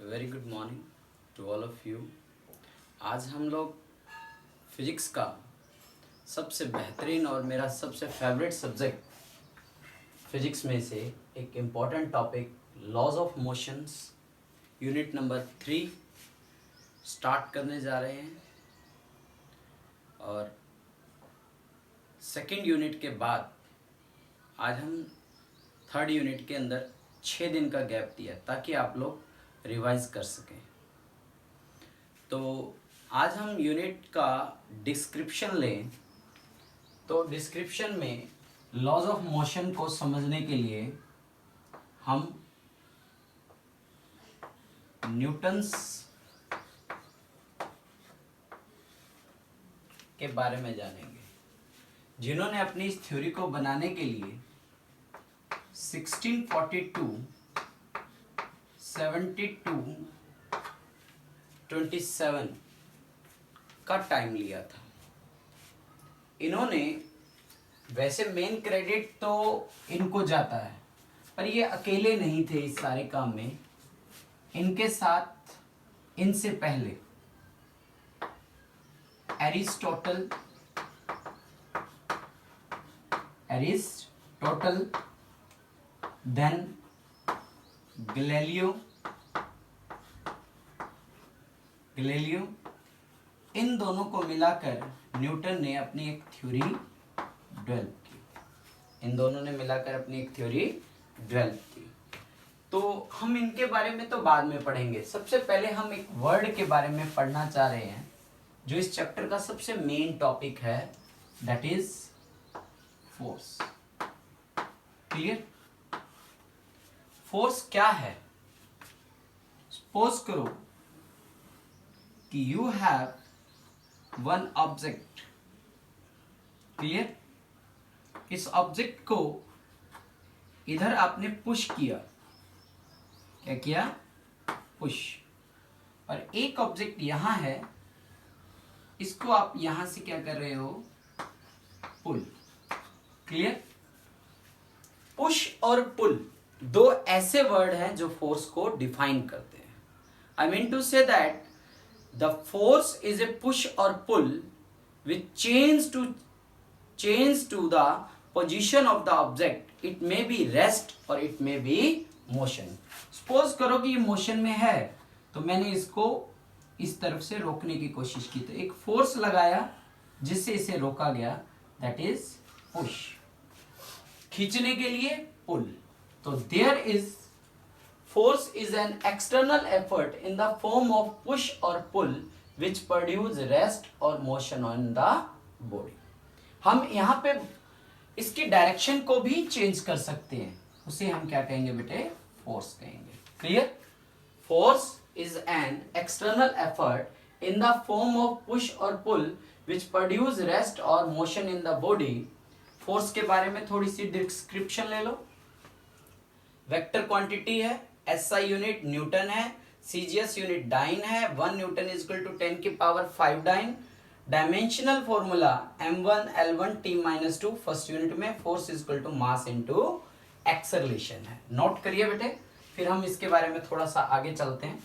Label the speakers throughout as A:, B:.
A: Very good morning to all of you. आज हम लोग फिजिक्स का सबसे बेहतरीन और मेरा सबसे फेवरेट सब्जेक्ट फिजिक्स में से एक important topic laws of motions unit number 3 start करने जा रहे हैं। और सेकेंड यूनिट के बाद आज हम थर्ड यूनिट के अंदर 6 दिन का गैप दिया ताकि आप लोग रिवाइज कर सकें। तो आज हम यूनिट का डिस्क्रिप्शन लें। तो डिस्क्रिप्शन में लॉज ऑफ मोशन को समझने के लिए हम न्यूटन्स के बारे में जानेंगे, जिन्होंने अपनी इस थ्योरी को बनाने के लिए 1642, 72, 27 का टाइम लिया था। इन्होंने वैसे मेन क्रेडिट तो इनको जाता है, पर ये अकेले नहीं थे इस सारे काम में। इनके साथ इनसे पहले एरिस्टोटल, देन गैलीलियो, इन दोनों को मिलाकर न्यूटन ने अपनी एक थ्योरी डेवलप की। तो हम इनके बारे में तो बाद में पढ़ेंगे। सबसे पहले हम एक वर्ड के बारे में पढ़ना चाह रहे हैं जो इस चैप्टर का सबसे मेन टॉपिक है, that is force. Clear? Force क्या है? सपोज करो कि you have one object. Clear? इस ऑब्जेक्ट को इधर आपने पुश किया। क्या किया? पुश। और एक ऑब्जेक्ट यहां है, इसको आप यहां से क्या कर रहे हो? पुल। क्लियर? पुश और पुल दो ऐसे वर्ड हैं जो फोर्स को डिफाइन करते हैं। I mean to say that the force is a push और pull which change to the position of the object. It may be rest or it may be motion. Suppose करो कि ये motion में है, तो मैंने इसको इस तरफ से रोकने की कोशिश की, तो एक फोर्स लगाया जिससे इसे रोका गया, दैट इज पुश। खींचने के लिए पुल। तो there is force is an external effort in the form of push or pull which produce rest or motion on the body. हम यहाँ पे इसकी डायरेक्शन को भी चेंज कर सकते हैं, उसे हम क्या कहेंगे बेटे? फोर्स कहेंगे। Clear? Force is an external effort in the form of push और पुल विच प्रोड्यूस रेस्ट और motion in the body. Force के बारे में थोड़ी सी डिस्क्रिप्शन ले लो। वेक्टर क्वांटिटी है, एसआई यूनिट न्यूटन है, सीजीएस यूनिट डाइन है, 1 न्यूटन इज इक्वल टू 10 की power 5 dyne. Dimensional formula m1 l1 t-2 first unit में force is equal to mass into acceleration है। नोट करिए बेटे, फिर हम इसके बारे में थोड़ा सा आगे चलते हैं।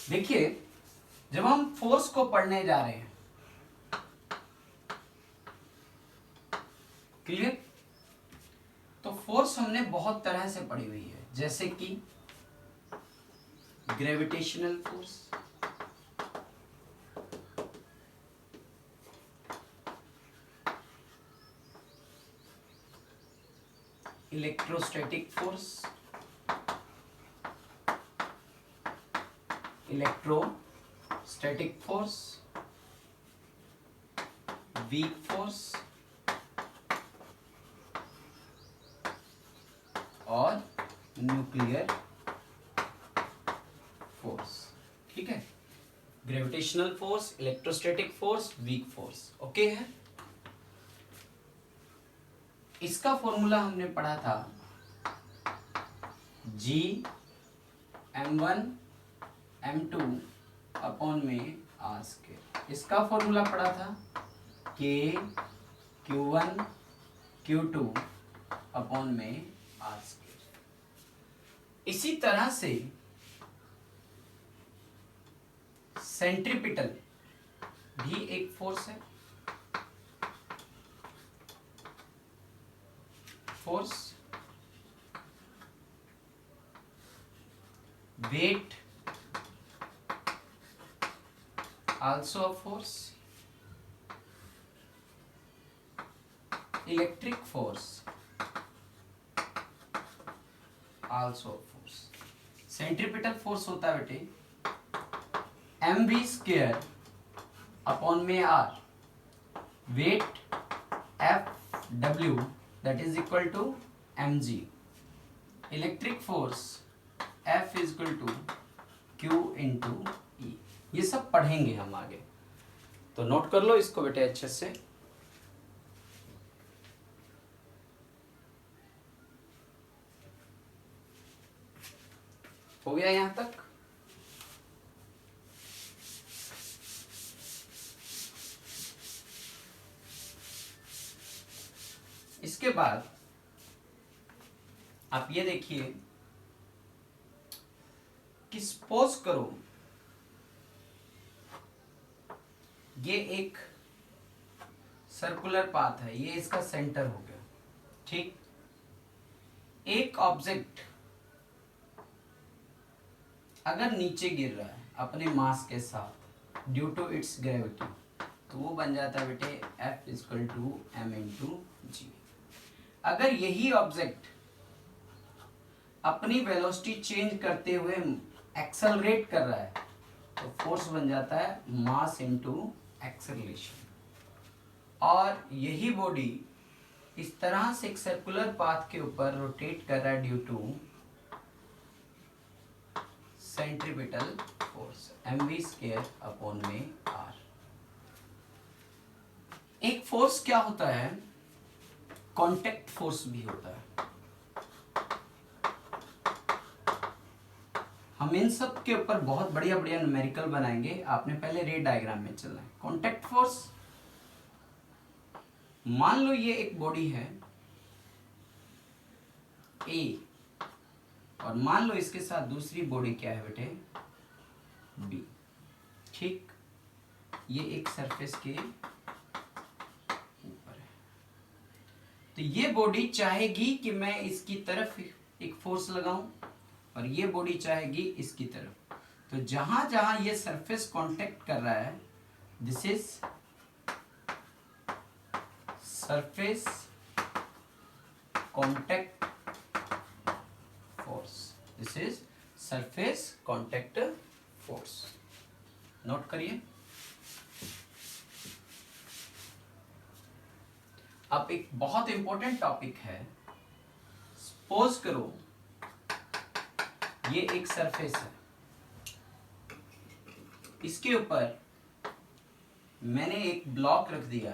A: देखिए, जब हम फोर्स को पढ़ने जा रहे हैं, क्लियर, तो फोर्स हमने बहुत तरह से पढ़ी हुई है, जैसे कि gravitational force, electrostatic force, weak force और न्यूक्लियर फोर्स। ठीक है? Gravitational force, electrostatic force, weak force. Okay है? इसका फॉर्मूला हमने पढ़ा था G m1 m2 अपॉन में r स्क्वायर। इसका फॉर्मूला पड़ा था k q1 q2 अपॉन में r स्क्वायर। इसी तरह से सेंट्रीपिटल भी एक फोर्स है। Force, weight also a force, electric force also a force। Centripetal force होता है बेटे mv स्क्वायर अपॉन में r, weight Fw that is equal to mg, electric force F is equal to Q into E। ये सब पढ़ेंगे हम आगे, तो नोट कर लो इसको बेटे अच्छे से। हो गया यहां तक? इसके बाद आप ये देखिए कि सपोज करो ये एक सर्कुलर पाथ है, ये इसका सेंटर हो गया, ठीक। एक ऑब्जेक्ट अगर नीचे गिर रहा है अपने मास के साथ ड्यू टू इट्स ग्रेविटी, तो वो बन जाता है बेटे F equal to m into g. अगर यही ऑब्जेक्ट अपनी वेलोसिटी चेंज करते हुए एक्सेलरेट कर रहा है, तो फोर्स बन जाता है मास इंटू एक्सेलरेशन। और यही बॉडी इस तरह से एक सर्कुलर पाथ के ऊपर रोटेट कर रहा है due to centripetal force mv square upon में r। एक फोर्स क्या होता है, कांटेक्ट फोर्स भी होता है। हम इन सब के ऊपर बहुत बढ़िया बढ़िया न्यूमेरिकल बनाएंगे, आपने पहले रे डायग्राम में चलना है। कांटेक्ट फोर्स, मान लो ये एक बॉडी है A, और मान लो इसके साथ दूसरी बॉडी क्या है बेटे B, ठीक। ये एक सरफेस के ऊपर है, तो ये बॉडी चाहेगी कि मैं इसकी तरफ एक फोर्स लगाऊं और ये बॉडी चाहेगी इसकी तरफ। तो जहां जहां ये सरफेस कांटेक्ट कर रहा है, this is surface contact force, this is surface contact force. Note करिए। अब एक बहुत इंपॉर्टेंट टॉपिक है, सपोज करो ये एक सरफेस है, इसके ऊपर मैंने एक ब्लॉक रख दिया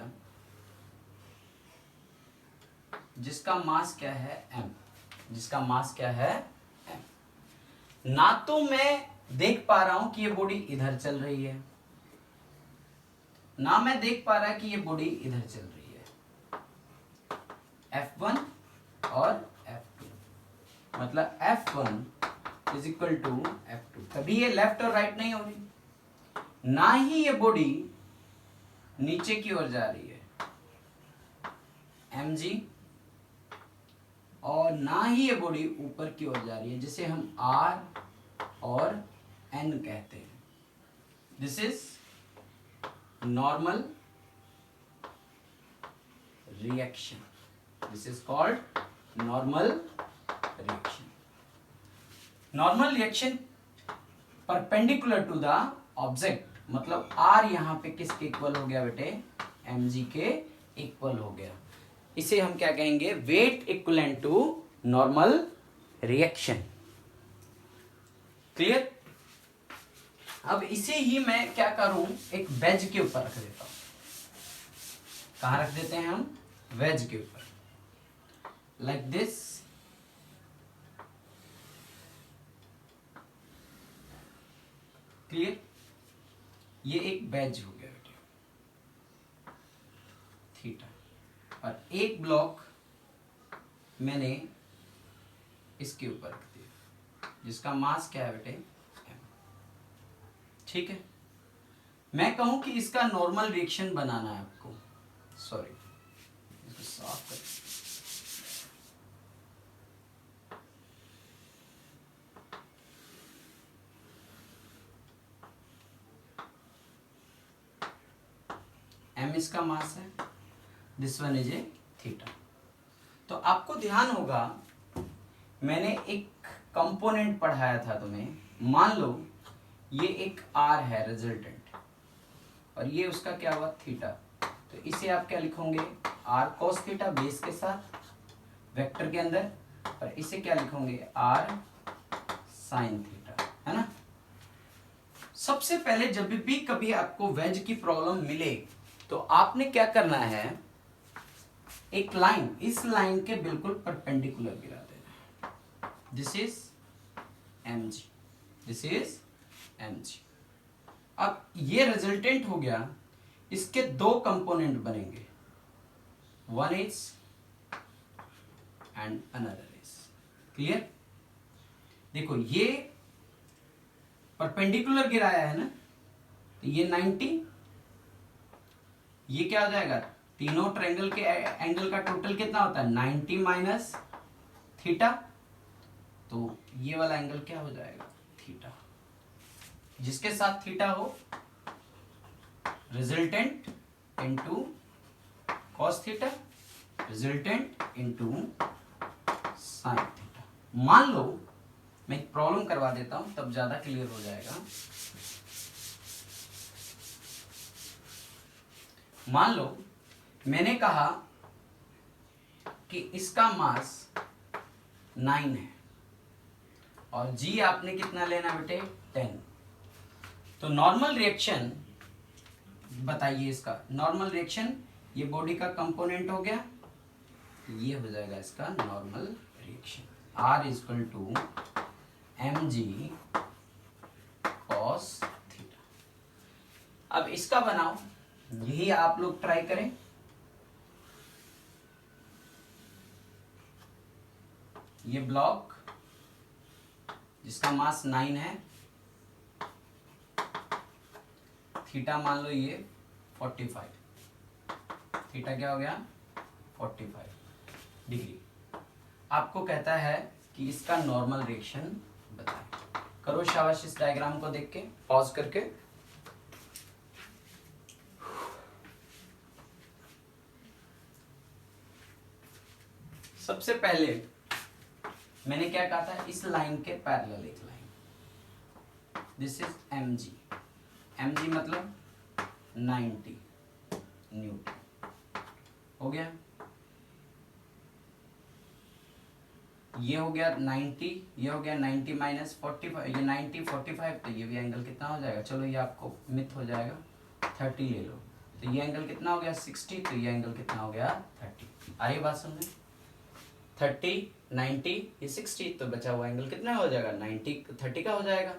A: जिसका मास क्या है m, जिसका मास क्या है m। ना तो मैं देख पा रहा हूं कि ये बॉडी इधर चल रही है, ना मैं देख पा रहा कि ये बॉडी इधर चल रही है, F1 और F2, मतलब F1 is equal to F2। कभी ये लेफ्ट और राइट नहीं हो रही, ना ही ये बॉडी नीचे की ओर जा रही है mg, और ना ही ये बॉडी ऊपर की ओर जा रही है, जिसे हम R और N कहते हैं। This is normal reaction, this is called normal reaction. Normal reaction perpendicular to the object, मतलब R यहां पे किसके इक्वल हो गया बेटे, mg के इक्वल हो गया। इसे हम क्या कहेंगे, weight equivalent to normal reaction. Clear. अब इसे ही मैं क्या करूं, एक वेज के ऊपर रख देता हूं। कहां रख देते हैं हम, वेज के ऊपर, लाइक दिस। क्लियर? ये एक वेज हो गया बेटे थीटा, और एक ब्लॉक मैंने इसके ऊपर रख दिया जिसका मास क्या है बेटे m। ठीक है, मैं कहूं कि इसका नॉर्मल रिएक्शन बनाना है आपको, सॉरी इसको साफ कर, m इसका मास है, this one is a theta. तो आपको ध्यान होगा मैंने एक कंपोनेंट पढ़ाया था तुम्हें, मान लो ये एक r है रिजल्टेंट और ये उसका क्या हुआ थीटा, तो इसे आप क्या लिखोगे r cos थीटा बेस के साथ वेक्टर के अंदर, और इसे क्या लिखोगे r sin थीटा, है ना। सबसे पहले जब भी कभी आपको वेज की प्रॉब्लम मिले तो आपने क्या करना है, एक लाइन इस लाइन के बिल्कुल परपेंडिकुलर गिरा देना, this is mg, this is mg। अब ये रिजल्टेंट हो गया, इसके दो कंपोनेंट बनेंगे, one is and another is, clear? देखो ये परपेंडिकुलर गिराया है ना, तो ये 90, ये क्या हो जाएगा, तीनों ट्रायंगल के एंगल का टोटल कितना होता है 90 माइनस थीटा, तो ये वाला एंगल क्या हो जाएगा थीटा, जिसके साथ थीटा हो resultant into cos theta, resultant into sine theta. मान लो मैं एक प्रॉब्लम करवा देता हूं तब ज्यादा क्लियर हो जाएगा। मान लो मैंने कहा कि इसका मास 9 है और जी आपने कितना लेना बेटे 10, तो नॉर्मल रिएक्शन बताइए, इसका नॉर्मल रिएक्शन, ये बॉडी का कंपोनेंट हो गया, ये हो जाएगा इसका normal reaction, R is equal to mg cos theta. अब इसका बनाओ, यही आप लोग ट्राई करें, ये ब्लॉक जिसका मास 9 है, थीटा मान लो ये 45, थीटा क्या हो गया 45 डिग्री। आपको कहता है कि इसका नॉर्मल रिएक्शन बताएं। करो शाबाश इस डायग्राम को देख के, पॉज करके। सबसे पहले मैंने क्या कहा था, इस लाइन के पैरेलल एक line, this is mg, mg मतलब 90 न्यूटन हो गया, ये हो गया 90, ये हो गया 90 माइनस 45, ये 90 45, तो ये भी एंगल कितना हो जाएगा, चलो ये आपको मिथ हो जाएगा 30 ले लो, तो ये एंगल कितना हो गया 60, तो ये एंगल कितना हो गया 30। आ रही बात समझ, 30 90 ये 60, तो बचा हुआ एंगल कितना हो जाएगा 90 30 का हो जाएगा।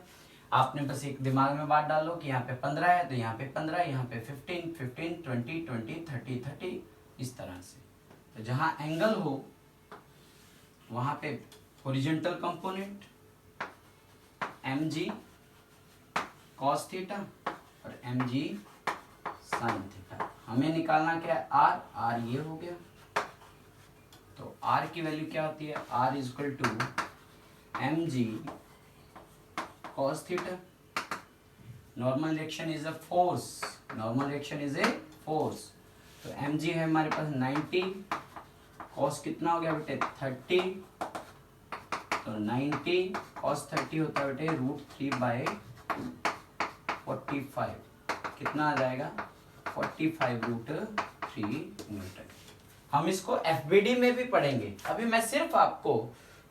A: आपने बस एक दिमाग में बात डालो कि यहाँ पे 15 है तो यहाँ पे 15, यहाँ पे 15 15 20 20 30 30, इस तरह से। तो जहाँ एंगल हो वहाँ पे horizontal component mg cos theta और mg sin थीटा। हमें निकालना क्या है r, r ये हो गया, तो r की वैल्यू क्या होती है, r is equal to mg cos theta. Normal reaction is a force, normal reaction is a force, तो mg है हमारे पास 90, cos कितना हो गया बेटे 30, तो 90 cos 30 होता है बेटे √3/45, कितना आ जाएगा 45√3 न्यूटन। हम इसको FBD में भी पढ़ेंगे, अभी मैं सिर्फ आपको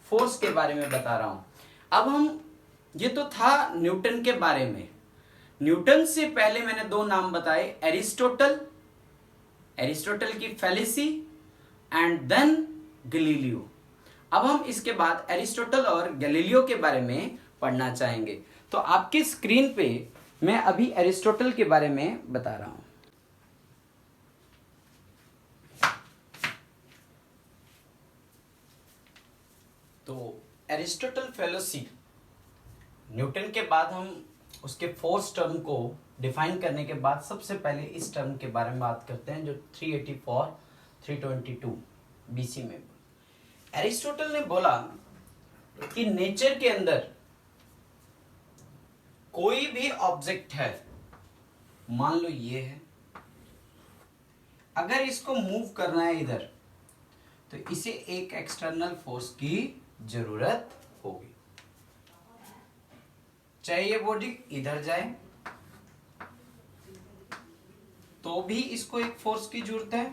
A: फोर्स के बारे में बता रहा हूं। अब हम, ये तो था न्यूटन के बारे में, न्यूटन से पहले मैंने दो नाम बताए, एरिस्टोटल, एरिस्टोटल की फैलेसी एंड देन गैलीलियो। अब हम इसके बाद एरिस्टोटल और गैलीलियो के बारे में पढ़ना चाहेंगे। तो आपकी स्क्रीन पे मैं अभी एरिस्टोटल के बारे में बता रहा हूं। तो एरिस्टोटल फेलोसी, न्यूटन के बाद हम उसके फोर्थ टर्म को डिफाइन करने के बाद सबसे पहले इस टर्म के बारे में बात करते हैं जो 384 322 बीसी में। एरिस्टोटल ने बोला कि नेचर के अंदर कोई भी ऑब्जेक्ट है, मान लो ये है, अगर इसको मूव करना है इधर तो इसे एक एक्सटर्नल फोर्स की जरूरत होगी। चाहे ये बॉडी इधर जाए तो भी इसको एक फोर्स की जरूरत है।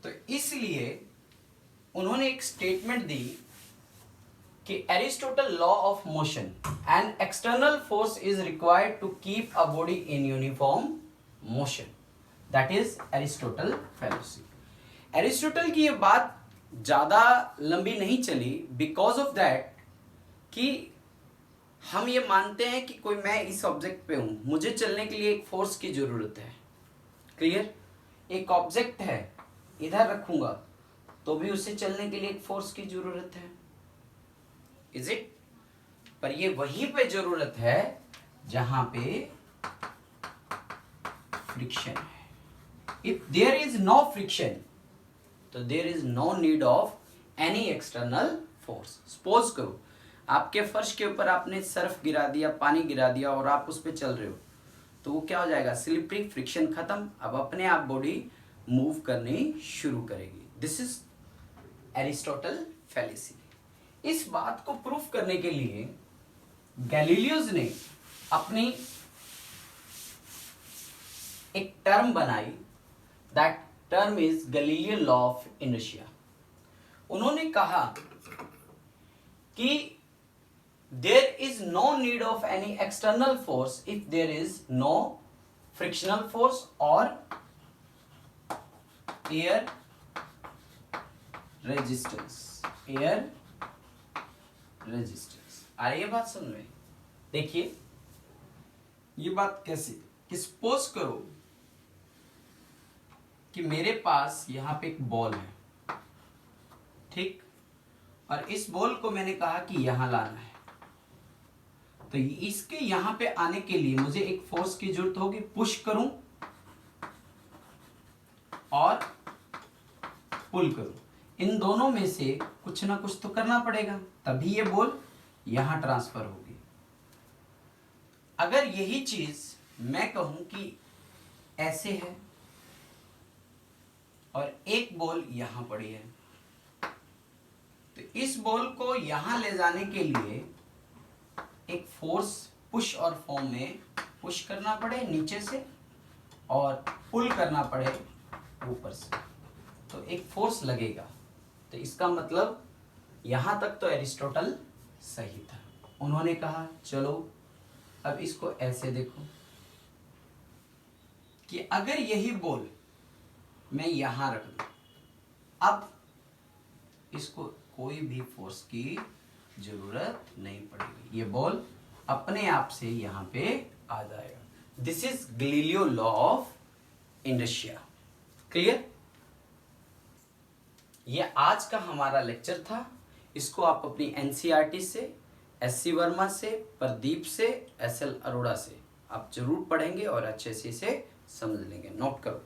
A: तो इसलिए उन्होंने एक स्टेटमेंट दी कि Aristotle law of motion, an external force is required to keep a body in uniform motion, that is Aristotle fallacy. Aristotle की ये बात ज्यादा लंबी नहीं चली बिकॉज ऑफ दैट कि हम ये मानते हैं कि कोई, मैं इस ऑब्जेक्ट पे हूं, मुझे चलने के लिए एक फोर्स की जरूरत है। क्लियर? एक ऑब्जेक्ट है, इधर रखूंगा तो भी उसे चलने के लिए एक फोर्स की जरूरत है। Is it? पर ये वहीं पे जरूरत है जहां पे फ्रिक्शन है। If there is no friction तो there is no need of any external force. Suppose करो आपके फर्श के ऊपर आपने सर्फ गिरा दिया, पानी गिरा दिया और आप उस पर चल रहे हो, तो वो क्या हो जाएगा? स्लिपरी, फ्रिक्शन खत्म, अब अपने आप बॉडी मूव करनी शुरू करेगी। This is Aristotle fallacy. इस बात को प्रूफ करने के लिए गैलीलियोस ने अपनी एक टर्म बनाई, that term is Galilean law of inertia. उन्होंने कहा कि there is no need of any external force if there is no frictional force और एयर रेजिस्टेंस। Air resistance. आ रही है बात समझ में? देखिए ये बात कैसे कि सपोज करो कि मेरे पास यहां पे एक बॉल है, ठीक, और इस बॉल को मैंने कहा कि यहां लाना है, तो इसके यहां पे आने के लिए मुझे एक फोर्स की जरूरत होगी। पुश करूं और पुल करूं, इन दोनों में से कुछ ना कुछ तो करना पड़ेगा, तभी ये बॉल यहां ट्रांसफर होगी। अगर यही चीज मैं कहूं कि ऐसे है और एक बॉल यहां पड़ी है, तो इस बॉल को यहां ले जाने के लिए एक फोर्स पुश और फॉर्म में पुश करना पड़े नीचे से और पुल करना पड़े ऊपर से, तो एक फोर्स लगेगा। तो इसका मतलब यहां तक तो एरिस्टोटल सही था। उन्होंने कहा चलो अब इसको ऐसे देखो कि अगर यही बॉल मैं यहां रख दूं, अब इसको कोई भी फोर्स की जरूरत नहीं पड़ेगी, ये बॉल अपने आप से यहां पे आ जाएगा। This is Galileo law of inertia. Clear? ये आज का हमारा लेक्चर था। इसको आप अपनी एनसीईआरटी से, एससी वर्मा से, प्रदीप से, एसएल अरोड़ा से आप जरूर पढ़ेंगे और अच्छे से इसे समझ लेंगे। नोट करो।